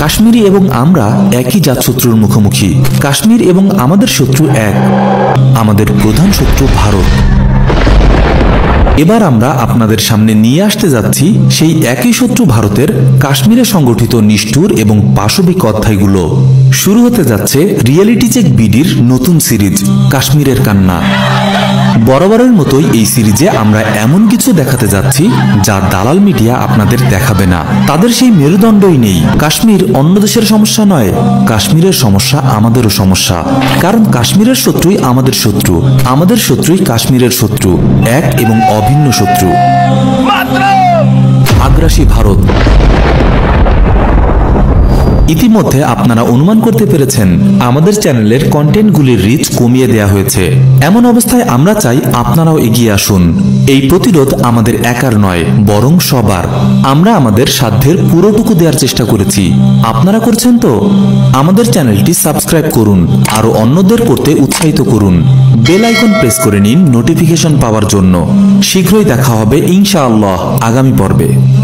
কাশ্মীরি এবং আমরা একই জাতশত্রুর মুখোমুখি। কাশ্মীর এবং আমাদের শত্রু এক, আমাদের প্রধান শত্রু ভারত। এবার আমরা আপনাদের সামনে নিয়ে আসতে যাচ্ছি সেই একই শত্রু ভারতের কাশ্মীরে সংগঠিত নিষ্ঠুর এবং পাশবিক অধ্যায়গুলো। শুরু হতে যাচ্ছে রিয়েলিটি চেক বিডির নতুন সিরিজ কাশ্মীরের কান্না। বরাবরের মতোই এই সিরিজে আমরা এমন কিছু দেখাতে যাচ্ছি যা দালাল মিডিয়া আপনাদের দেখাবে না। তাদের সেই মেরুদণ্ডই নেই। কাশ্মীর অন্য দেশের সমস্যা নয়, কাশ্মীরের সমস্যা আমাদেরও সমস্যা। কারণ কাশ্মীরের শত্রুই আমাদের শত্রু, আমাদের শত্রুই কাশ্মীরের শত্রু, এক এবং অভিন্ন শত্রু। আগ্রাসী ভারত। ইতিমধ্যে আপনারা অনুমান করতে পেরেছেন আমাদের চ্যানেলের কন্টেন্টগুলির রিচ কমিয়ে দেয়া হয়েছে। এমন অবস্থায় আমরা চাই আপনারাও এগিয়ে আসুন। এই প্রতিরোধ আমাদের একার নয়, বরং সবার। আমরা আমাদের সাধ্যের পুরোটুকু দেওয়ার চেষ্টা করেছি। আপনারা করছেন তো? আমাদের চ্যানেলটি সাবস্ক্রাইব করুন, আরও অন্যদের করতে উৎসাহিত করুন। বেল আইকন প্রেস করে নিন নোটিফিকেশন পাওয়ার জন্য। শীঘ্রই দেখা হবে ইনশাআল্লাহ আগামী পর্বে।